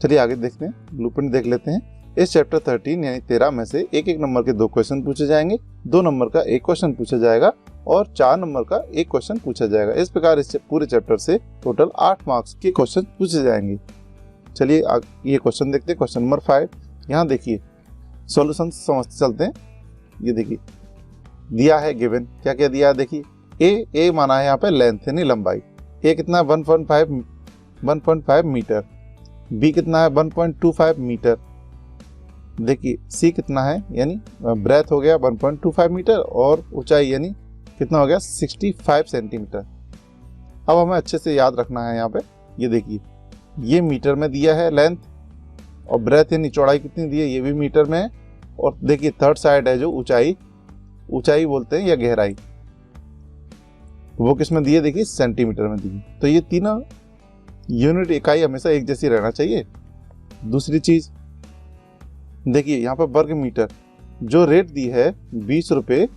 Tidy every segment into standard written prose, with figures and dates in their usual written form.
चलिए आगे देखते हैं, ब्लूप्रिंट देख लेते हैं। इस चैप्टर 13 यानी 13 में से एक एक नंबर के 2 क्वेश्चन पूछे जाएंगे, 2 नंबर का 1 क्वेश्चन पूछा जाएगा और 4 नंबर का 1 क्वेश्चन पूछा जाएगा। इस प्रकार इस पूरे चैप्टर से टोटल 8 मार्क्स के क्वेश्चन पूछे जाएंगे। चलिए ये क्वेश्चन देखते हैं। क्वेश्चन नंबर 5, यहाँ देखिए सॉल्यूशन समझते चलते हैं। ये देखिए दिया है गिवन, क्या क्या दिया है देखिए। ए माना है यहाँ पे लेंथ यानी लंबाई। ए कितना 1.5 मीटर। बी कितना है 1.25 मीटर। देखिए सी कितना है यानी ब्रेथ हो गया 1.25 मीटर और ऊंचाई यानी कितना हो गया 65 सेंटीमीटर। अब हमें अच्छे से याद रखना है यहाँ पे। ये देखिए ये मीटर में दिया है लेंथ और ब्रेथ यानी चौड़ाई कितनी दी है ये भी मीटर में है। और देखिए थर्ड साइड है जो ऊंचाई बोलते हैं या गहराई, वो किस में दी है देखिए सेंटीमीटर में दी है। तो ये तीनों यूनिट इकाई हमेशा एक जैसी रहना चाहिए। दूसरी चीज देखिए यहाँ पर वर्ग मीटर जो रेट दी है 20 रुपये,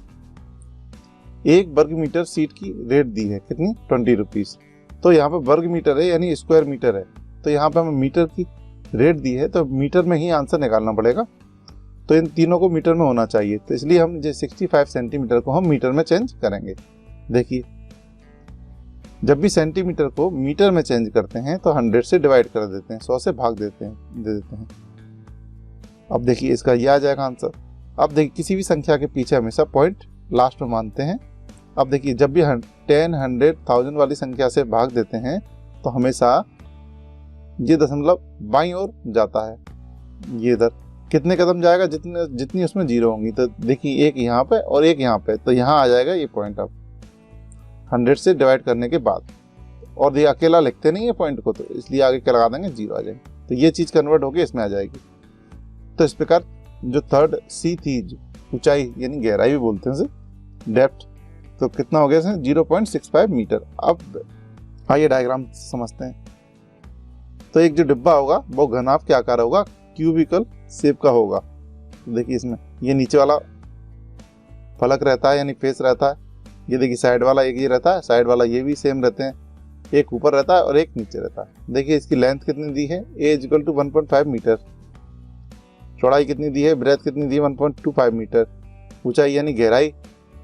1 वर्ग मीटर सीट की रेट दी है कितनी 20 रुपीज। तो यहाँ पर वर्ग मीटर है यानी स्क्वायर मीटर है, तो यहाँ पे हमें मीटर की रेट दी है तो मीटर में ही आंसर निकालना पड़ेगा। तो इन तीनों को मीटर में होना चाहिए, तो इसलिए हम जो 65 सेंटीमीटर को हम मीटर में चेंज करेंगे। देखिए जब भी सेंटीमीटर को मीटर में चेंज करते हैं तो 100 से डिवाइड कर देते हैं, 100 से भाग दे देते हैं। अब देखिए इसका ये आ जाएगा आंसर। अब देखिए किसी भी संख्या के पीछे हमेशा पॉइंट लास्ट में मानते हैं। अब देखिए जब भी 10, 100, 1000 वाली संख्या से भाग देते हैं तो हमेशा ये दशमलव बाईं ओर जाता है। ये इधर कितने कदम जाएगा जितनी उसमें जीरो होंगी। तो देखिए एक यहाँ पे और एक यहाँ पे, तो यहाँ आ जाएगा ये पॉइंट अब 100 से डिवाइड करने के बाद। और ये अकेला लिखते नहीं है पॉइंट को, तो इसलिए आगे क्या लगा देंगे 0 आ जाएगी। तो ये चीज कन्वर्ट होकर इसमें आ जाएगी। तो इस प्रकार जो थर्ड सी थी ऊंचाई यानी गहराई भी बोलते हैं इसे डेप्थ, तो कितना हो गया इसमें 0.65 मीटर। अब आइए डायग्राम समझते हैं। तो एक जो डिब्बा होगा वो घनाभ के आकार होगा, क्यूबिकल शेप का होगा। देखिए इसमें ये नीचे वाला फलक रहता है यानी फेस रहता है। ये देखिए साइड वाला एक ये रहता है, साइड वाला ये भी सेम रहते हैं, एक ऊपर रहता है और एक नीचे रहता है। देखिए इसकी लेंथ कितनी दी है a = 1.5 मीटर, चौड़ाई कितनी दी है ब्रेथ कितनी दी है 1.25 मीटर, ऊंचाई यानी गहराई,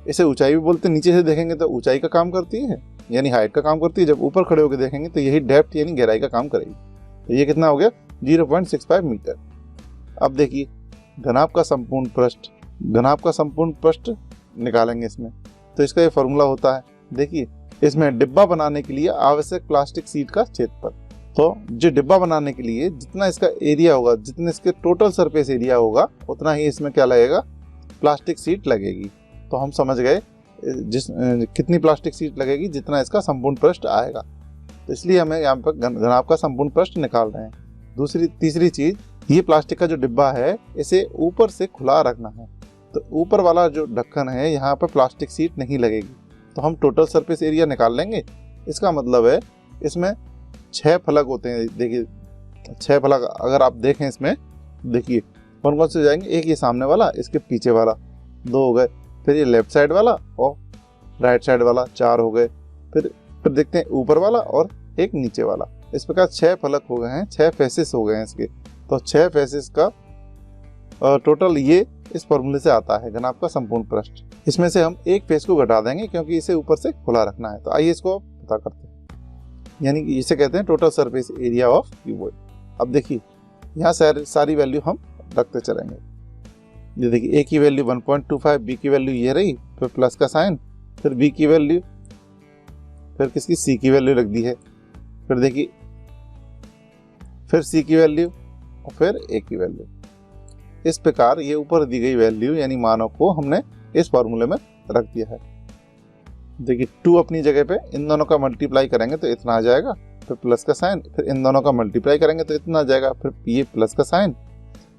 इसे ऊंचाई भी बोलते हैं। नीचे से देखेंगे तो ऊंचाई का काम करती है यानी हाइट का काम करती है, जब ऊपर खड़े होकर देखेंगे तो यही डेप्थ यानी गहराई का काम करेगी। तो ये कितना हो गया 0.65 मीटर। अब देखिए घनाभ का संपूर्ण पृष्ठ निकालेंगे इसमें, तो इसका ये फॉर्मूला होता है। देखिए इसमें डिब्बा बनाने के लिए आवश्यक प्लास्टिक शीट का क्षेत्रफल, तो जो डिब्बा बनाने के लिए जितना इसका एरिया होगा, जितने इसके टोटल सरफेस एरिया होगा उतना ही इसमें क्या लगेगा प्लास्टिक शीट लगेगी। तो हम समझ गए कितनी प्लास्टिक शीट लगेगी जितना इसका संपूर्ण पृष्ठ आएगा। तो इसलिए हमें यहाँ पर घनाभ का संपूर्ण पृष्ठ निकाल रहे हैं। तीसरी चीज, ये प्लास्टिक का जो डिब्बा है इसे ऊपर से खुला रखना है, तो ऊपर वाला जो ढक्कन है यहाँ पर प्लास्टिक शीट नहीं लगेगी। तो हम टोटल सरफेस एरिया निकाल लेंगे। इसका मतलब है इसमें 6 फलक होते हैं। देखिए 6 फलक अगर आप देखें इसमें, देखिए कौन कौन से जाएंगे, एक ये सामने वाला, इसके पीछे वाला 2 हो गए, फिर ये लेफ्ट साइड वाला और राइट साइड वाला 4 हो गए, फिर देखते हैं ऊपर वाला और एक नीचे वाला। इस प्रकार 6 फलक हो गए हैं, 6 फेसेस हो गए हैं इसके। तो 6 फेसेस का टोटल ये इस फॉर्मूले से आता है घनाभ का संपूर्ण पृष्ठ। इसमें से हम एक फेस को घटा देंगे क्योंकि इसे ऊपर से खुला रखना है। तो आइए इसको पता करते हैं, यानी कि इसे कहते हैं total surface area of cuboid. अब देखिए यहाँ सारी वैल्यू हम रखते चलेंगे। ये देखिए a की वैल्यू 1.25, b की वैल्यू ये रही, फिर प्लस का साइन, फिर b की वैल्यू, फिर किसकी c की वैल्यू रख दी है, फिर देखिए फिर c की वैल्यू और फिर a की वैल्यू। इस प्रकार ये ऊपर दी गई वैल्यू यानी मानों को हमने इस फॉर्मूले में रख दिया है। देखिए 2 अपनी जगह पे, इन दोनों का मल्टीप्लाई करेंगे तो इतना आ जाएगा, फिर प्लस का साइन, फिर इन दोनों का मल्टीप्लाई करेंगे तो इतना आ जाएगा, फिर ये प्लस का साइन,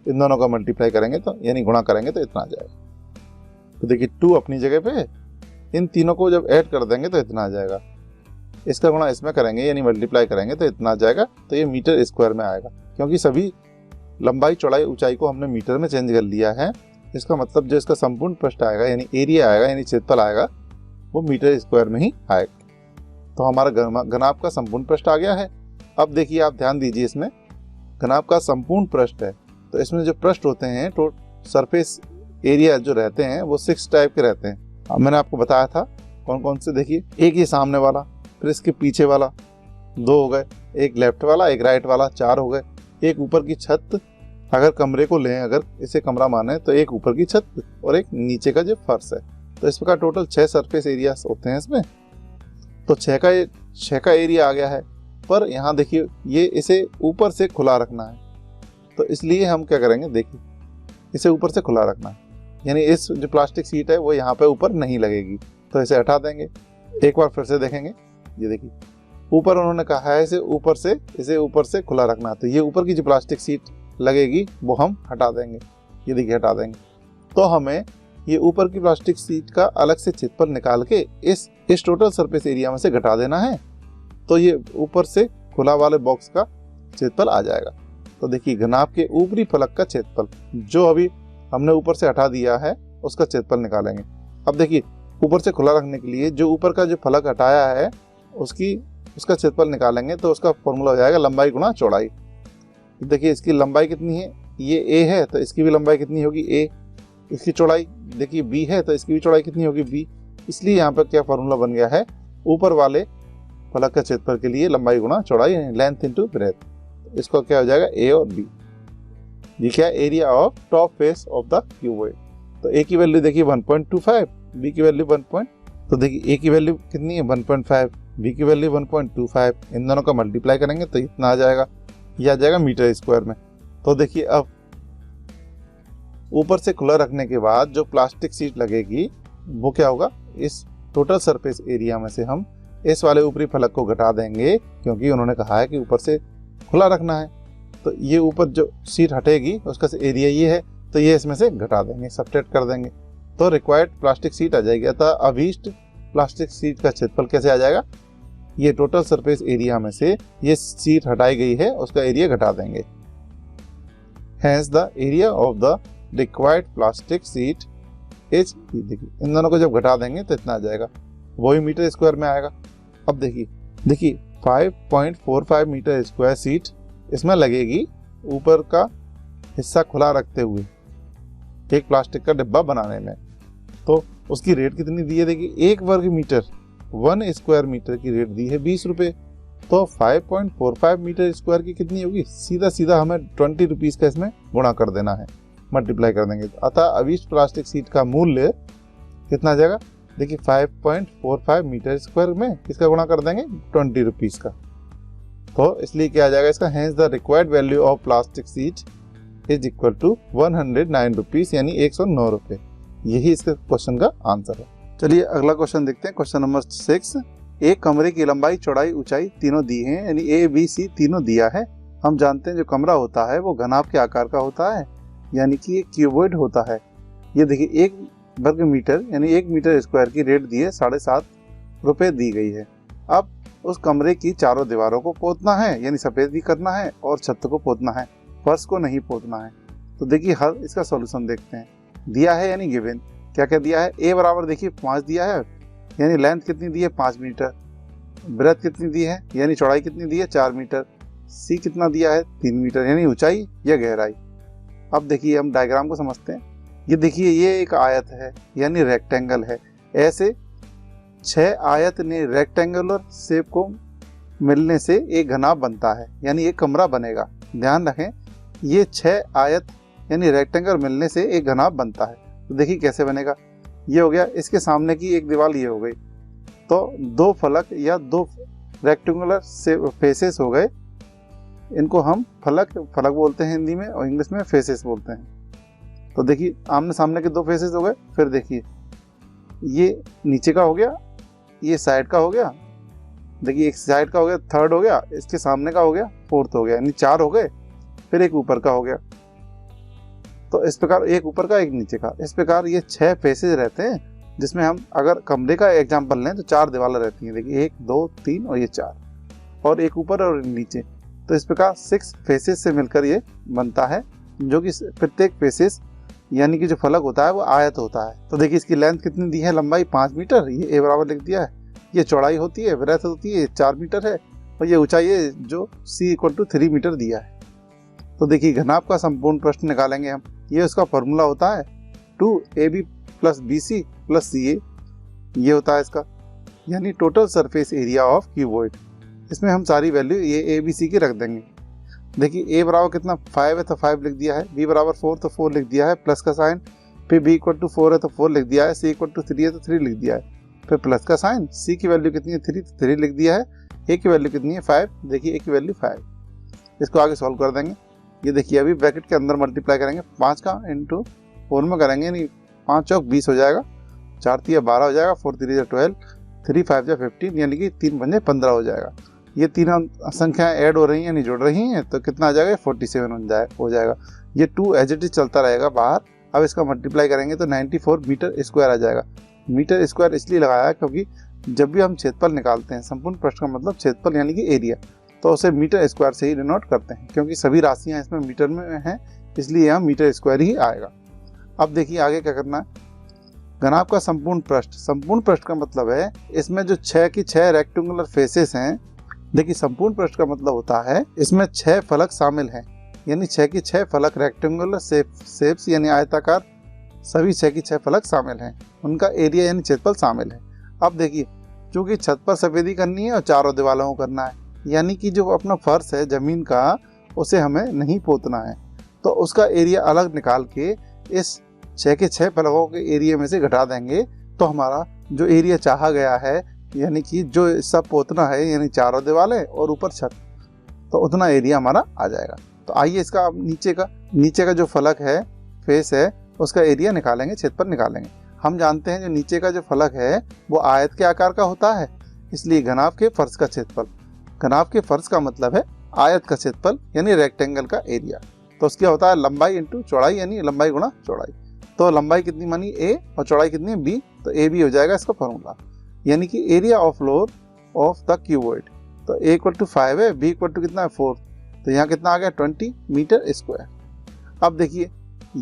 इन दोनों का मल्टीप्लाई करेंगे तो यानी गुणा करेंगे तो इतना आ जाएगा। तो देखिए 2 अपनी जगह पे, इन तीनों को जब ऐड कर देंगे तो इतना आ जाएगा, इसका गुणा इसमें करेंगे यानी मल्टीप्लाई करेंगे तो इतना आ जाएगा। तो ये मीटर स्क्वायर में आएगा क्योंकि सभी लंबाई चौड़ाई ऊंचाई को हमने मीटर में चेंज कर लिया है। इसका मतलब जो इसका संपूर्ण पृष्ठ आएगा यानी एरिया आएगा यानी क्षेत्रफल आएगा वो मीटर स्क्वायर में ही आएगा। तो हमारा घनाभ का संपूर्ण पृष्ठ आ गया है। अब देखिए आप ध्यान दीजिए इसमें, घनाभ का संपूर्ण पृष्ठ है। तो इसमें जो पृष्ठ होते हैं तो सरफेस एरिया जो रहते हैं वो 6 टाइप के रहते हैं। अब मैंने आपको बताया था कौन कौन से। देखिए, एक ये सामने वाला, फिर इसके पीछे वाला 2 हो गए, एक लेफ्ट वाला, एक राइट वाला 4 हो गए, एक ऊपर की छत, अगर कमरे को लें, अगर इसे कमरा माने तो एक ऊपर की छत और एक नीचे का जो फर्श है। तो इस प्रकार टोटल 6 सरफेस एरिया होते हैं इसमें। तो 6 का एरिया आ गया है। पर यहाँ देखिए, ये इसे ऊपर से खुला रखना है, तो इसलिए हम क्या करेंगे, देखिए इसे ऊपर से खुला रखना है, यानी इस जो प्लास्टिक सीट है वो यहाँ पे ऊपर नहीं लगेगी। तो इसे हटा देंगे। एक बार फिर से देखेंगे, ये देखिए ऊपर उन्होंने कहा है इसे ऊपर से खुला रखना है, तो ये ऊपर की जो प्लास्टिक सीट लगेगी वो हम हटा देंगे। ये देखिए हटा देंगे। तो हमें ये ऊपर की प्लास्टिक सीट का अलग से क्षेत्रफल निकाल के इस टोटल सरफेस एरिया में से घटा देना है, तो ये ऊपर से खुला वाले बॉक्स का क्षेत्रफल आ जाएगा। तो देखिए घनाभ के ऊपरी फलक का क्षेत्रफल जो अभी हमने ऊपर से हटा दिया है उसका क्षेत्रफल निकालेंगे। अब देखिए, ऊपर से खुला रखने के लिए जो ऊपर का जो फलक हटाया है उसका क्षेत्रफल निकालेंगे, तो उसका फॉर्मूला हो जाएगा लंबाई गुणा चौड़ाई। देखिए इसकी लंबाई कितनी है, ये a है तो इसकी भी लंबाई कितनी होगी a। इसकी चौड़ाई देखिए b है तो इसकी भी चौड़ाई कितनी होगी b। इसलिए यहाँ पर क्या फॉर्मूला बन गया है, ऊपर वाले फलक का क्षेत्रफल के लिए लंबाई गुणा चौड़ाई, लेंथ इनटू ब्रेथ। इसको क्या हो जाएगा, a और b। ये क्या, area of top face of the cuboid. तो a की वैल्यू देखिए 1.25, b की वैल्यू 1. तो देखिए a की वैल्यू कितनी है 1.5, b की वैल्यू 1.25। इन दोनों का मल्टीप्लाई करेंगे तो इतना आ जाएगा, यह आ जाएगा मीटर स्क्वायर में। तो देखिए अब ऊपर से खुला रखने के बाद जो प्लास्टिक सीट लगेगी वो क्या होगा, इस टोटल सरफेस एरिया में से हम इस वाले ऊपरी फलक को घटा देंगे, क्योंकि उन्होंने कहा है कि ऊपर से खुला रखना है। तो ये ऊपर जो सीट हटेगी उसका एरिया ये है, तो ये इसमें से घटा देंगे, सब्ट्रैक्ट कर देंगे, तो रिक्वायर्ड प्लास्टिक सीट आ जाएगी। अतः अभीष्ट प्लास्टिक सीट का क्षेत्रफल कैसे आ जाएगा, ये टोटल सरफेस एरिया में से ये सीट हटाई गई है उसका एरिया घटा देंगे। Hence the area of the required plastic sheet is, देखिए इन दोनों को जब घटा देंगे तो इतना आ जाएगा, वही मीटर स्क्वायर में आएगा। अब देखिए 5.45 मीटर स्क्वायर सीट इसमें लगेगी ऊपर का हिस्सा खुला रखते हुए एक प्लास्टिक का डिब्बा बनाने में। तो उसकी रेट कितनी दी है, देखिए 1 वर्ग मीटर 1 स्क्वायर मीटर की रेट दी है 20 रुपये। तो 5.45 मीटर स्क्वायर की कितनी होगी, सीधा हमें 20 रुपीज़ का इसमें गुणा कर देना है, मल्टीप्लाई कर देंगे। अतः अभीष्ट प्लास्टिक सीट का मूल्य कितना आ जाएगा, देखिए 5.45 मीटर स्क्वायर में इसका गुणा कर देंगे 20 रुपीज़ का। तो इसलिए क्या आ जाएगा इसका, hence the required value of plastic sheet is equal to 109 rupees, यानी 109 रुपये। यही इसके क्वेश्चन का आंसर है। चलिए अगला क्वेश्चन देखते हैं, क्वेश्चन नंबर 6। एक कमरे की लंबाई, चौड़ाई, ऊंचाई तीनों दी हैं, यानी ए बी सी तीनों दिया है। हम जानते हैं जो कमरा होता है वो घनाभ के आकार का होता है, यानी कि ये क्यूबॉइड होता है। ये देखिए 1 वर्ग मीटर यानी 1 मीटर स्क्वायर की रेट दी है 7.5 रुपये दी गई है। अब उस कमरे की चारों दीवारों को पोतना है, यानी सफेद भी करना है और छत को पोतना है, फर्श को नहीं पोतना है। तो देखिए हर इसका सॉल्यूशन देखते हैं। दिया है यानी गिवन, क्या क्या दिया है, ए बराबर देखिए 5 दिया है, यानी लेंथ कितनी दी है 5 मीटर, ब्रेथ कितनी दी है यानी चौड़ाई कितनी दी है 4 मीटर, सी कितना दिया है 3 मीटर यानी ऊंचाई या गहराई। अब देखिए हम डायग्राम को समझते हैं। ये देखिए ये एक आयत है यानी रेक्टेंगल है। ऐसे 6 आयत ने रेक्टेंगुलर शेप को मिलने से एक घनाभ बनता है, यानी एक कमरा बनेगा। ध्यान रखें, ये 6 आयत यानी रेक्टेंगल मिलने से एक घनाभ बनता है। तो देखिए कैसे बनेगा, ये हो गया, इसके सामने की एक दीवार ये हो गई, तो 2 फलक या 2 रेक्टेंगुलर से फेसेस हो गए। इनको हम फलक बोलते हैं हिंदी में, और इंग्लिश में फेसेस बोलते हैं। तो देखिए आमने सामने के 2 फेसेस हो गए। फिर देखिए ये नीचे का हो गया, ये साइड का हो गया, देखिए एक साइड का हो गया, थर्ड हो गया, इसके सामने का हो गया, फोर्थ हो गया, यानी 4 हो गए। फिर एक ऊपर का हो गया। तो इस प्रकार एक ऊपर का एक नीचे का, इस प्रकार ये 6 फेसेस रहते हैं, जिसमें हम अगर कमरे का एग्जांपल लें तो 4 दीवारें रहती हैं। देखिए 1 2 3 और ये 4, और एक ऊपर और नीचे। तो इस प्रकार 6 फेसेस से मिलकर ये बनता है, जो कि प्रत्येक फेसेस यानी कि जो फलक होता है वो आयत होता है। तो देखिए इसकी लेंथ कितनी दी है, लंबाई 5 मीटर, ये ए बराबर लिख दिया है। ये चौड़ाई होती है, ब्रेथ होती है 4 मीटर है, और ये ऊंचाई है जो सी इक्वल टू 3 मीटर दिया है। तो देखिए घनाभ का संपूर्ण पृष्ठ निकालेंगे हम। ये उसका फॉर्मूला होता है 2AB + BC + CA, ये होता है इसका, यानी total surface area of cuboid. इसमें हम सारी वैल्यू ये ABC की रख देंगे। देखिए A बराबर कितना 5 है तो 5 लिख दिया है, B बराबर 4 तो 4 लिख दिया है, प्लस का साइन, फिर B = 4 है तो 4 लिख दिया है, C = 3 है तो 3 लिख दिया है, फिर प्लस का साइन, C की वैल्यू कितनी है 3 तो 3 लिख दिया है, A की वैल्यू कितनी है 5, देखिए A की वैल्यू 5। इसको आगे सॉल्व कर देंगे। ये देखिए अभी ब्रैकेट के अंदर मल्टीप्लाई करेंगे, 5 का इंटू 4 में करेंगे, यानी 5 चौक 20 हो जाएगा, 4 तिया 12 हो जाएगा, 4 3 12, 3 5 जा 15, यानी कि 3 पंजे 15 हो जाएगा। ये तीनों संख्याएं ऐड हो रही हैं यानी जुड़ रही हैं, तो कितना आ जाएगा 47 हो जाएगा। ये 2 एज इट इज चलता रहेगा बाहर। अब इसका मल्टीप्लाई करेंगे तो 94 मीटर स्क्वायर आ जाएगा। मीटर स्क्वायर इसलिए लगाया क्योंकि जब भी हम क्षेत्रफल निकालते हैं, संपूर्ण पृष्ठ का मतलब क्षेत्रफल यानी कि एरिया, तो उसे मीटर स्क्वायर से ही डिनोट करते हैं, क्योंकि सभी राशियाँ इसमें मीटर में हैं, इसलिए यहाँ मीटर स्क्वायर ही आएगा। अब देखिए आगे क्या करना है। घनाभ का संपूर्ण पृष्ठ, संपूर्ण पृष्ठ का मतलब है इसमें जो 6 की 6 रेक्टेंगुलर फेसेस हैं। देखिए संपूर्ण पृष्ठ का मतलब होता है इसमें 6 फलक शामिल हैं, यानी 6 की 6 फलक रेक्टेंगुलर शेप्स यानी आयताकार, सभी 6 की 6 फलक शामिल हैं, उनका एरिया यानी क्षेत्रफल शामिल है। अब देखिए चूंकि छत पर सफेदी करनी है और चारों दीवारों को करना है, यानी कि जो अपना फर्श है जमीन का उसे हमें नहीं पोतना है, तो उसका एरिया अलग निकाल के इस 6 के 6 फलकों के एरिया में से घटा देंगे, तो हमारा जो एरिया चाहा गया है यानी कि जो सब पोतना है यानी चारों दीवारें और ऊपर छत, तो उतना एरिया हमारा आ जाएगा। तो आइए इसका अब नीचे का जो फलक है फेस है उसका एरिया निकालेंगे, क्षेत्रफल निकालेंगे। हम जानते हैं जो नीचे का जो फलक है वो आयत के आकार का होता है, इसलिए घनाभ के फर्श का क्षेत्रफल, घनाभ के फर्श का मतलब है आयत का क्षेत्रफल यानी रेक्टेंगल का एरिया। तो उसका होता है लंबाई इंटू चौड़ाई यानी लंबाई गुणा चौड़ाई। तो लंबाई कितनी मानी A और चौड़ाई कितनी है B, तो AB हो जाएगा इसका फॉर्मूला, यानी कि area of floor of the cuboid. तो A = 5 है, B = कितना है 4, तो यहाँ कितना आ गया 20 मीटर स्क्वायर। अब देखिए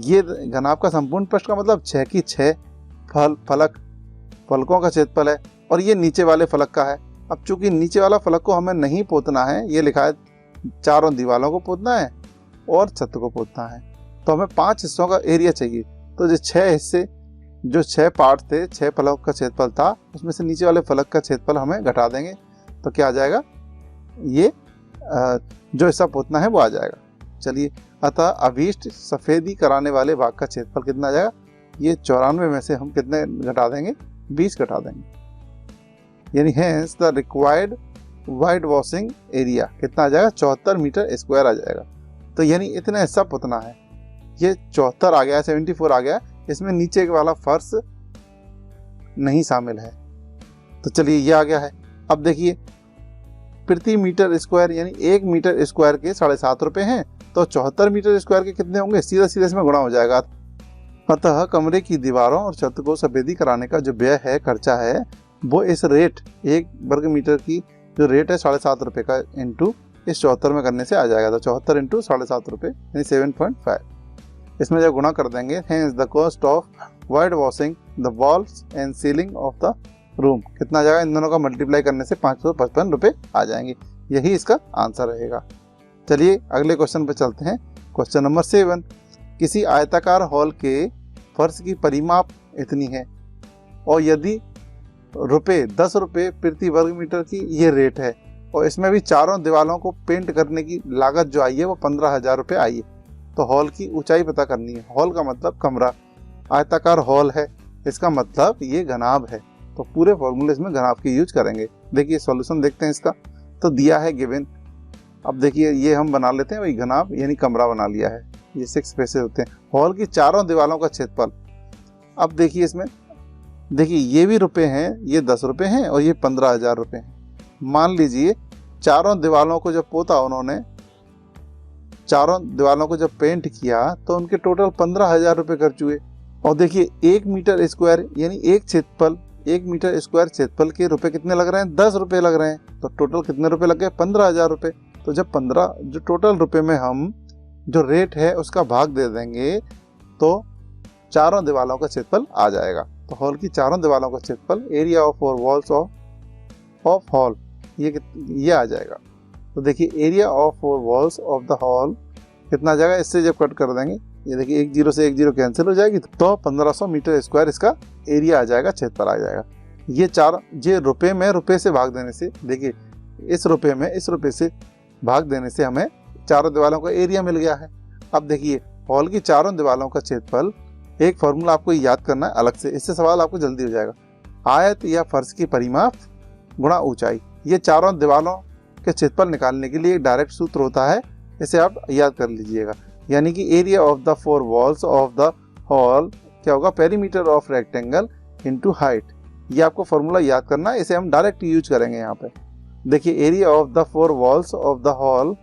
ये घनाभ का संपूर्ण पृष्ठ का मतलब 6 की 6 फलकों का क्षेत्रफल है, और ये नीचे वाले फलक का है। अब चूंकि नीचे वाला फलक को हमें नहीं पोतना है, ये लिखा है चारों दीवारों को पोतना है और छत को पोतना है, तो हमें 5 हिस्सों का एरिया चाहिए। तो जो 6 हिस्से, जो 6 पार्ट थे, 6 फलक का क्षेत्रफल था, उसमें से नीचे वाले फलक का क्षेत्रफल हमें घटा देंगे, तो क्या आ जाएगा, ये जो हिस्सा पोतना है वो आ जाएगा। चलिए, अतः अभीष्ट सफेदी कराने वाले भाग का क्षेत्रफल कितना आ जाएगा, ये 94 में से हम कितने घटा देंगे, 20 घटा देंगे, यानी hence the required white washing area कितना आ जाएगा 74 मीटर स्क्वायर आ जाएगा। तो यानी इतना हिस्सा पोतना है, ये 74 आ गया, 74 आ गया, इसमें नीचे वाला फर्श नहीं शामिल है। तो चलिए ये आ गया है। अब देखिए प्रति मीटर स्क्वायर यानी 1 मीटर स्क्वायर के 7.5 रुपये हैं, तो 74 मीटर स्क्वायर के कितने होंगे, सीधा सीधा इसमें गुणा हो जाएगा। अतः कमरे की दीवारों और छत को सफेदी कराने का जो व्यय है, खर्चा है, वो इस रेट 1 वर्ग मीटर की जो रेट है 7.5 रुपये का इंटू इस 74 में करने से आ जाएगा। तो 74 इंटू 7.5 रुपये यानी 7.5, इसमें जब गुणा कर देंगे, hence the cost of white washing the walls and ceiling of the room कितना आ जाएगा, इन दोनों का मल्टीप्लाई करने से 555 रुपये आ जाएंगे। यही इसका आंसर रहेगा। चलिए अगले क्वेश्चन पे चलते हैं। क्वेश्चन नंबर 7, किसी आयताकार हॉल के फर्श की परिमाप इतनी है और यदि ₹10 प्रति वर्ग मीटर की ये रेट है, और इसमें भी चारों दीवारों को पेंट करने की लागत जो आई है वो 15,000 रुपये आई है, तो हॉल की ऊंचाई पता करनी है। हॉल का मतलब कमरा, आयताकार हॉल है, इसका मतलब ये घनाभ है, तो पूरे फॉर्मूले इसमें घनाभ के यूज करेंगे। देखिए सॉल्यूशन देखते हैं इसका, तो दिया है गिवन। अब देखिए ये हम बना लेते हैं, वही घनाभ यानी कमरा बना लिया है, ये 6 फेसेस होते हैं। हॉल की चारों दीवारों का क्षेत्रफल, अब देखिए इसमें देखिए ये भी रुपए हैं, ये 10 रुपये हैं और ये 15,000 रुपये हैं। मान लीजिए चारों दीवारों को जब पोता उन्होंने, चारों दीवारों को जब पेंट किया तो उनके टोटल 15,000 रुपये खर्च हुए। और देखिए 1 मीटर स्क्वायर यानी एक क्षेत्रफल, 1 मीटर स्क्वायर क्षेत्रफल के रुपए कितने लग रहे हैं, 10 रुपये लग रहे हैं, तो टोटल कितने रुपए लग गए, 15,000 रुपये। तो जब 15 जो टोटल रुपए में हम जो रेट है उसका भाग दे देंगे तो चारों दीवारों का क्षेत्रफल आ जाएगा। तो हॉल की चारों दीवारों का क्षेत्रफल, area of 4 walls of hall, ये आ जाएगा। तो देखिए area of 4 walls of the hall कितना आ जाएगा, इससे जब कट कर देंगे ये देखिए 1 0 से 1 0 कैंसिल हो जाएगी, तो 1500 मीटर स्क्वायर इसका एरिया आ जाएगा, क्षेत्रफल आ जाएगा। ये रुपए में रुपए से भाग देने से, देखिए इस रुपए में इस रुपए से भाग देने से हमें चारों दीवारों का एरिया मिल गया है। अब देखिए हॉल की चारों दीवारों का क्षेत्रफल, एक फॉर्मूला आपको याद करना है अलग से, इससे सवाल आपको जल्दी हो जाएगा। आयत या फर्श की परिमाप गुणा ऊंचाई, ये चारों दीवारों के क्षेत्रफल निकालने के लिए एक डायरेक्ट सूत्र होता है, इसे आप याद कर लीजिएगा। यानी कि area of the 4 walls of the hall क्या होगा, perimeter of rectangle into height. ये आपको फॉर्मूला याद करना है, इसे हम डायरेक्ट यूज करेंगे यहाँ पे। देखिए area of the 4 walls of the hall,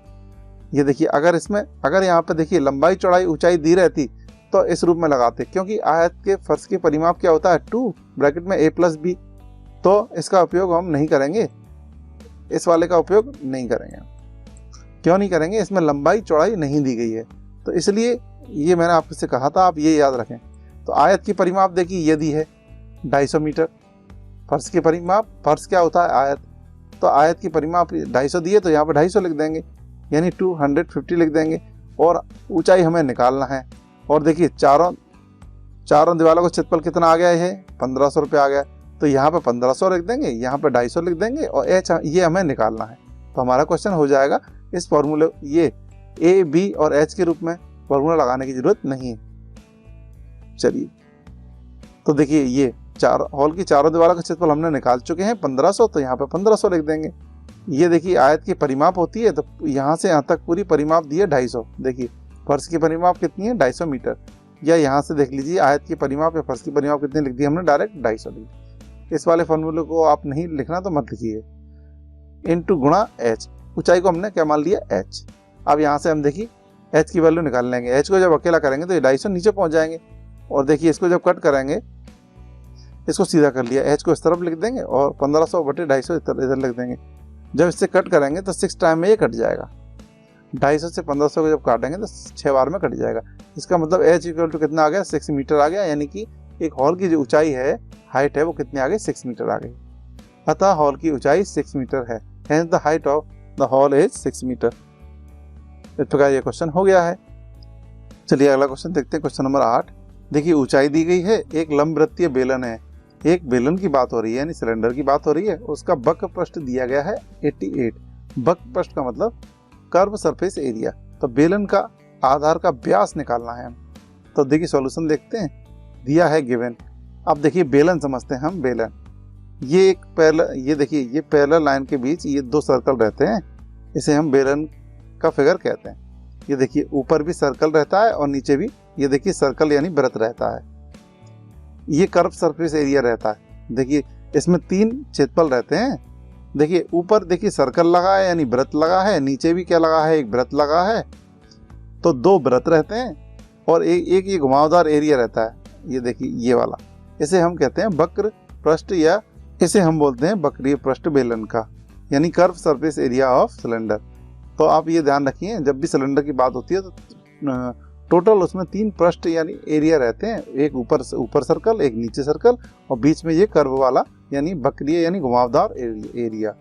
ये देखिए अगर यहाँ पे देखिए लंबाई चौड़ाई ऊंचाई दी रहती तो इस रूप में लगाते, क्योंकि आयत के फर्श की परिमाप क्या होता है 2 ब्रैकेट में a + b, तो इसका उपयोग हम नहीं करेंगे, इस वाले का उपयोग नहीं करेंगे। क्यों नहीं करेंगे, इसमें लंबाई चौड़ाई नहीं दी गई है, तो इसलिए ये मैंने आपसे कहा था, आप ये याद रखें। तो आयत की परिमाप देखिए ये दी है 250 मीटर, फर्श की परिमाप, फर्श क्या होता है आयत, तो आयत की परिमाप 250 दी है, तो यहाँ पर 250 लिख देंगे, यानी 250 लिख देंगे। और ऊंचाई हमें निकालना है, और देखिए चारों दीवारों का क्षेत्रफल कितना आ गया है, 1500 रुपये आ गया, तो यहाँ पे 1500 लिख देंगे, यहाँ पे 250 लिख देंगे, और एच ये हमें निकालना है। तो हमारा क्वेश्चन हो जाएगा इस फॉर्मूले, ये ए बी और एच के रूप में फॉर्मूला लगाने की जरूरत नहीं है। चलिए तो देखिए ये हॉल की चारों दीवारों का क्षेत्रफल हमने निकाल चुके हैं 1500, तो यहाँ पे 1500 लिख देंगे। ये देखिए आयत की परिमाप होती है, तो यहाँ से यहाँ तक पूरी परिमाप दी है 250। देखिए फर्श की परिमाप कितनी है 250 मीटर, या यहाँ से देख लीजिए आयत की परिमाप या फर्श की परिमाप कितनी लिख दी हमने, डायरेक्ट 250 लिख दी। इस वाले फॉर्मूले को आप नहीं लिखना तो मत लिखिए, इनटू गुणा एच, ऊंचाई को हमने क्या मान लिया एच। अब यहाँ से हम देखिए एच की वैल्यू निकाल लेंगे, एच को जब अकेला करेंगे तो ये 250 नीचे पहुँच जाएंगे, और देखिए इसको जब कट करेंगे, इसको सीधा कर लिया, एच को इस तरफ लिख देंगे और 1500 बटे 250 इधर लिख देंगे। जब इससे कट करेंगे तो 6 टाइम में ये कट जाएगा, 250 से 1500 को जब काटेंगे तो 6 बार में कट जाएगा। इसका मतलब एच इक्वल टू कितना आ गया, 6 मीटर आ गया, यानी कि एक हॉल की जो ऊंचाई है, हाइट है, वो कितनी आ गई, 6 मीटर आ गई। अतः हॉल की ऊंचाई 6 मीटर है, hence the height of the hall is 6 metre. इस प्रकार ये क्वेश्चन हो गया है। चलिए अगला क्वेश्चन देखते हैं, क्वेश्चन नंबर 8। देखिए ऊंचाई दी गई है, एक लंबवृत्तीय बेलन है, एक बेलन की बात हो रही है, यानी सिलेंडर की बात हो रही है, उसका वक्र पृष्ठ दिया गया है 88। वक्र पृष्ठ का मतलब कर्व सरफेस एरिया, तो बेलन का आधार का व्यास निकालना है। तो देखिए सॉल्यूशन देखते हैं, दिया है गिवन। अब देखिए बेलन समझते हैं हम, बेलन ये एक पैरेलल, ये देखिए ये पैरेलल लाइन के बीच ये 2 सर्कल रहते हैं, इसे हम बेलन का फिगर कहते हैं। ये देखिए ऊपर भी सर्कल रहता है और नीचे भी ये देखिए सर्कल यानी वृत्त रहता है, ये कर्व सरफेस एरिया रहता है। देखिए इसमें 3 क्षेत्रफल रहते हैं, देखिए ऊपर देखिए सर्कल लगा है यानी वृत्त लगा है, नीचे भी क्या लगा है, एक वृत्त लगा है, तो 2 वृत्त रहते हैं, और एक ये घुमावदार एरिया रहता है, ये देखिए ये वाला, इसे हम कहते हैं वक्र पृष्ठ, या इसे हम बोलते हैं वक्रीय पृष्ठ बेलन का, यानी curve surface area of cylinder. तो आप ये ध्यान रखिए, जब भी सिलेंडर की बात होती है तो टोटल उसमें 3 पृष्ठ यानी एरिया रहते हैं, एक ऊपर सर्कल, एक नीचे सर्कल, और बीच में ये कर्व वाला यानी वक्रीय यानी घुमावदार एरिया।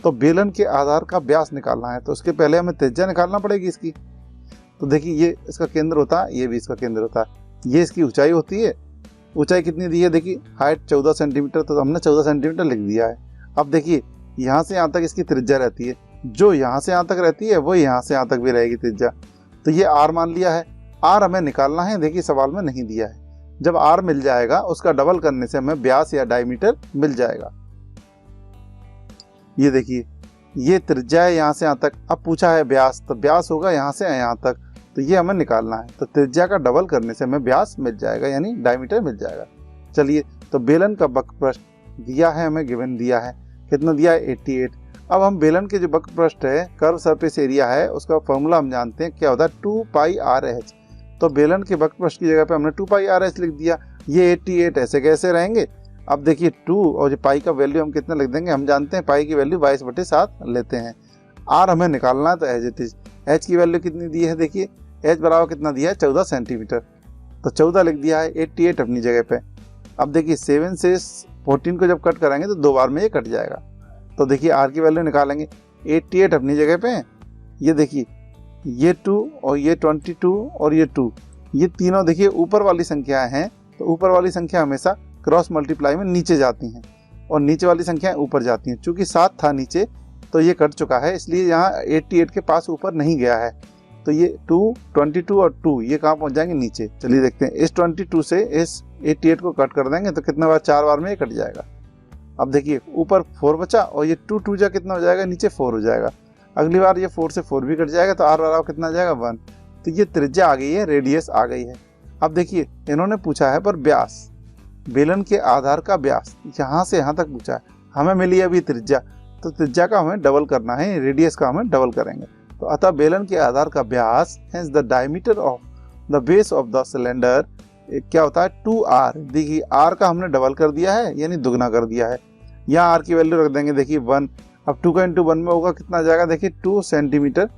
तो बेलन के आधार का व्यास निकालना है, तो उसके पहले हमें त्रिज्या निकालना पड़ेगी इसकी। तो देखिए ये इसका केंद्र होता है, ये भी इसका केंद्र होता है, ये इसकी ऊंचाई होती है। ऊंचाई कितनी दी है, देखिए हाइट 14 सेंटीमीटर, तो हमने 14 सेंटीमीटर लिख दिया है। अब देखिए यहाँ से यहाँ तक इसकी त्रिज्या रहती है, जो यहाँ से यहाँ तक रहती है वो यहाँ से यहाँ तक भी रहेगी त्रिज्या, तो ये आर मान लिया है। आर हमें निकालना है, देखिए सवाल में नहीं दिया है। जब आर मिल जाएगा उसका डबल करने से हमें व्यास या डायमीटर मिल जाएगा। ये देखिए ये त्रिज्या है यहाँ से यहाँ तक, अब पूछा है व्यास, तो व्यास होगा यहाँ से यहाँ तक, तो ये हमें निकालना है। तो त्रिज्या का डबल करने से हमें व्यास मिल जाएगा यानी डायमीटर मिल जाएगा। चलिए तो बेलन का वक्र पृष्ठ दिया है, हमें गिवन दिया है, कितना दिया है 88। अब हम बेलन के जो वक्र पृष्ठ है, कर्व सरफेस एरिया है, उसका फॉर्मूला हम जानते हैं क्या होता है, 2πRh। तो बेलन के वक्र पृष्ठ की जगह पे हमने 2πRh लिख दिया। ये 88 ऐसे कैसे रहेंगे, अब देखिए 2 और जो पाई का वैल्यू हम कितना लिख देंगे, हम जानते हैं पाई की वैल्यू 22/7 लेते हैं। आर हमें निकालना है, तो एज इट इज एच की वैल्यू कितनी दी है, देखिए एच बराबर कितना दिया है 14 सेंटीमीटर, तो 14 लिख दिया है, 88 अपनी जगह पे। अब देखिए 7 से 14 को जब कट कराएंगे तो 2 बार में ये कट जाएगा। तो देखिए आर की वैल्यू निकालेंगे, 88 अपनी जगह पे, ये देखिए ये 2 और ये 22 और ये 2, ये तीनों देखिए ऊपर वाली संख्याएं हैं, तो ऊपर वाली संख्या हमेशा क्रॉस मल्टीप्लाई में नीचे जाती हैं और नीचे वाली संख्याएं ऊपर जाती हैं। चूंकि 7 था नीचे तो ये कट चुका है, इसलिए यहाँ 88 के पास ऊपर नहीं गया है, तो ये 2, 22 और 2 ये कहाँ पहुंच जाएंगे, नीचे। चलिए देखते हैं, इस 22 से इस 88 को कट कर देंगे तो कितना बार, 4 बार में ये कट जाएगा। अब देखिए ऊपर 4 बचा और ये 2 2 जा कितना हो जाएगा, नीचे 4 हो जाएगा। अगली बार ये 4 से 4 भी कट जाएगा तो r बराबर कितना आ जाएगा, 1। तो ये त्रिज्या आ गई है, रेडियस आ गई है। अब देखिए इन्होंने पूछा है पर व्यास, बेलन के आधार का व्यास यहाँ से यहाँ तक पूछा है, हमें मिली अभी त्रिज्या, तो त्रिज्या का हमें डबल करना है, रेडियस का हमें डबल करेंगे। तो अतः बेलन के आधार का व्यास hence the diameter of the base of the cylinder क्या होता है, 2r। देखिए r का हमने डबल कर दिया है, यानी दुगना कर दिया है। यहाँ r की वैल्यू रख देंगे, देखिए 1। अब 2 का इंटू 1 में होगा कितना आ जाएगा, देखिए 2 सेंटीमीटर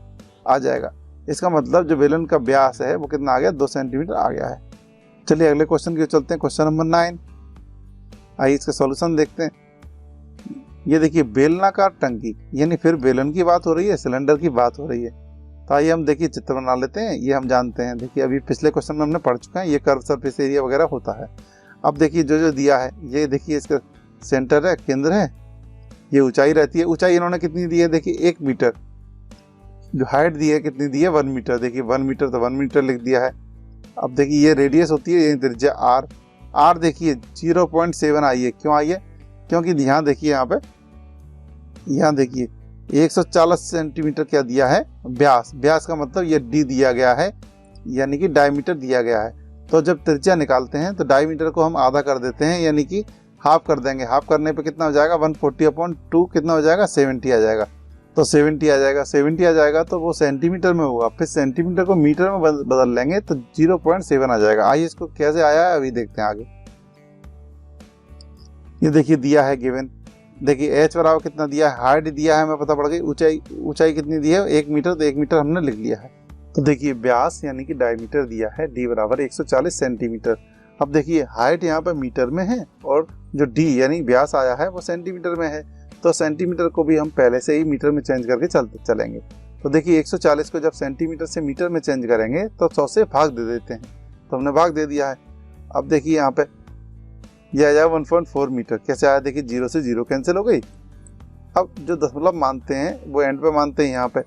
आ जाएगा। इसका मतलब जो बेलन का व्यास है वो कितना आ गया, 2 सेंटीमीटर आ गया है। चलिए अगले क्वेश्चन की चलते हैं, क्वेश्चन नंबर 9। आइए इसका सॉल्यूशन देखते हैं। ये देखिए बेलनाकार टंकी, यानी फिर बेलन की बात हो रही है, सिलेंडर की बात हो रही है। तो आइए हम देखिए चित्र बना लेते हैं, ये हम जानते हैं। देखिए अभी पिछले क्वेश्चन में हमने पढ़ चुका है, ये कर्व सरफेस एरिया वगैरह होता है। अब देखिए जो जो दिया है, ये देखिए इसका सेंटर है, केंद्र है, ये ऊंचाई रहती है। ऊंचाई इन्होंने कितनी दी है, देखिए 1 मीटर। जो हाइट दी है कितनी दी है, 1 मीटर। देखिए 1 मीटर तो 1 मीटर लिख दिया है। अब देखिए ये रेडियस होती है, ये त्रिज्या r देखिए 0.7 आई है। क्यों आई है, क्योंकि यहाँ देखिए, यहाँ देखिए 140 सेंटीमीटर क्या दिया है, व्यास। व्यास का मतलब ये d दिया गया है, यानी कि डायमीटर दिया गया है। तो जब त्रिज्या निकालते हैं तो डायमीटर को हम आधा कर देते हैं, यानी कि हाफ कर देंगे। हाफ करने पे कितना हो जाएगा, 140/2 कितना हो जाएगा, 70 आ जाएगा। तो 70 आ जाएगा, 70 आ जाएगा तो वो सेंटीमीटर में होगा, फिर सेंटीमीटर को मीटर में बदल लेंगे तो 0.7 आ जाएगा। आइए इसको कैसे आया है अभी देखते हैं आगे। ये देखिए दिया है गिवन, देखिए h बराबर कितना दिया है, हाइट दिया है, हमें पता पड़ गई। ऊंचाई कितनी दी है, 1 मीटर, तो 1 मीटर हमने लिख लिया है। तो देखिए व्यास यानी कि डायमीटर दिया है, d बराबर 140 सेंटीमीटर। अब देखिए हाइट यहाँ पर मीटर में है और जो d यानी व्यास आया है वो सेंटीमीटर में है, तो सेंटीमीटर को भी हम पहले से ही मीटर में चेंज करके चलेंगे। तो देखिए 140 को जब सेंटीमीटर से मीटर में चेंज करेंगे तो 100 से भाग दे देते हैं, तो हमने भाग दे दिया है। अब देखिए यहाँ पे यह आ जाएगा 1.4 मीटर। कैसे आया, देखिए 0 से 0 कैंसिल हो गई। अब जो दशमलव मानते हैं वो एंड पे मानते हैं यहाँ पे।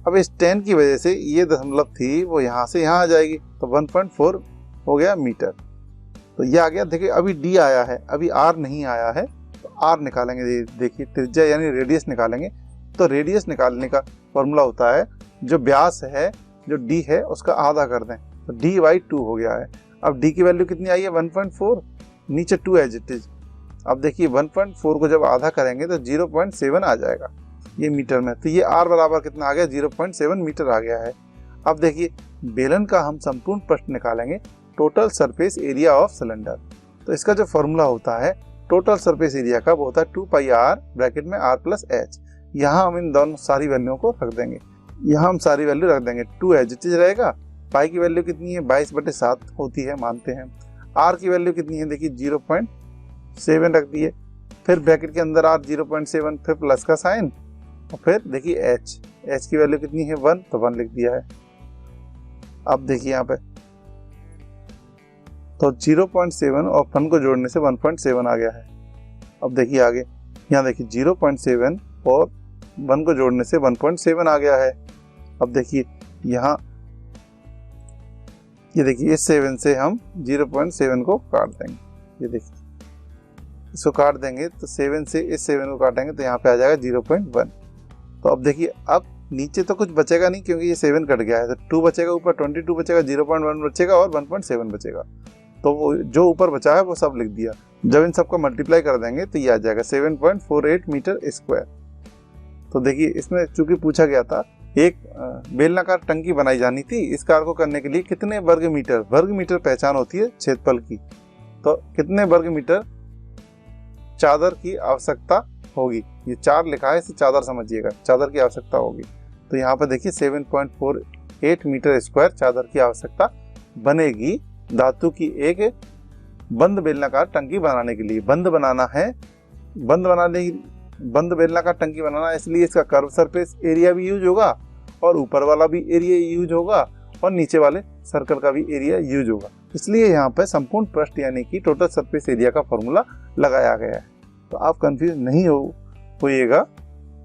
अब इस 10 की वजह से ये दशमलव थी वो यहाँ से यहाँ आ जाएगी, तो 1.4 हो गया मीटर। तो ये आ गया। देखिए अभी d आया है, अभी r नहीं आया है, तो r निकालेंगे। देखिए त्रिज्या यानी रेडियस निकालेंगे, तो रेडियस निकालने का फॉर्मूला होता है जो व्यास है, जो d है उसका आधा कर दें, तो d/2 हो गया है। अब d की वैल्यू कितनी आई है, 1.4, नीचे 2 एज इट इज। अब देखिए 1.4 को जब आधा करेंगे तो 0.7 आ जाएगा ये मीटर में, तो ये r बराबर कितना आ गया, 0.7 मीटर आ गया है। अब देखिए बेलन का हम संपूर्ण पृष्ठ निकालेंगे, total surface area of cylinder. तो इसका जो फॉर्मूला होता है टोटल सरफेस एरिया का, वो होता है 2πr ब्रैकेट में r+h। यहाँ हम इन दोनों सारी वैल्यूओं को रख देंगे, यहाँ हम सारी वैल्यू रख देंगे। 2 एज इट इज रहेगा, पाई की वैल्यू कितनी है, 22/7 होती है, मानते हैं। r की वैल्यू कितनी है, देखिए 0.7 रख दिए, फिर ब्रैकेट के अंदर r 0.7, फिर प्लस का साइन, और फिर देखिए h की वैल्यू कितनी है, 1, तो 1 लिख दिया है। अब देखिए यहाँ पे तो 0.7 और 1 को जोड़ने से 1.7 आ गया है। अब देखिए आगे, यहाँ देखिए 0.7 और 1 को जोड़ने से 1.7 आ गया है। अब देखिए यहाँ ये देखिए इस 7 से हम 0.7 को काट देंगे, ये देखिए इसको काट देंगे तो 7 से इस 7 को काटेंगे तो यहाँ पे आ जाएगा 0.1। तो अब देखिए अब नीचे तो कुछ बचेगा नहीं क्योंकि ये 7 कट गया है, तो 2 बचेगा, ऊपर 22 बचेगा, 0.1 बचेगा और 1.7 बचेगा। तो वो जो ऊपर बचा है वो सब लिख दिया। जब इन सबको मल्टीप्लाई कर देंगे तो ये आ जाएगा 7.48 मीटर स्क्वायर। तो देखिए इसमें चूंकि पूछा गया था एक बेलनाकार टंकी बनाई जानी थी, इस कार्य को करने के लिए कितने वर्ग मीटर पहचान होती है क्षेत्रफल की, तो कितने वर्ग मीटर चादर की आवश्यकता होगी। ये 4 लिखा है, इसे चादर समझिएगा, चादर की आवश्यकता होगी। तो यहाँ पर देखिए 7.48 मीटर स्क्वायर चादर की आवश्यकता बनेगी धातु की एक बंद बेलनाकार टंकी बनाने के लिए। बंद बेलनाकार टंकी बनाना, इसलिए इसका कर्व सरफेस एरिया भी यूज होगा और ऊपर वाला भी एरिया यूज होगा और नीचे वाले सर्कल का भी एरिया यूज होगा। इसलिए यहाँ पे संपूर्ण पृष्ठ यानी कि टोटल सरफेस एरिया का फॉर्मूला लगाया गया है। तो आप कंफ्यूज नहीं होइएगा,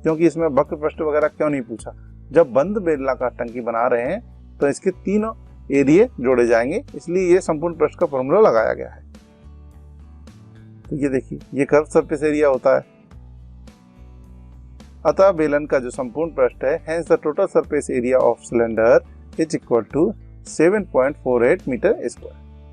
क्योंकि इसमें वक्र पृष्ठ वगैरह क्यों नहीं पूछा। जब बंद बेलनाकार टंकी बना रहे हैं तो इसके तीनों एरिया जोड़े जाएंगे, इसलिए ये संपूर्ण पृष्ठ का फॉर्मूला लगाया गया है। तो ये देखिए, ये कर्व सरफेस एरिया होता है। अतः बेलन का जो संपूर्ण पृष्ठ है, hence the total surface area of cylinder is equal to 7.48 metre square.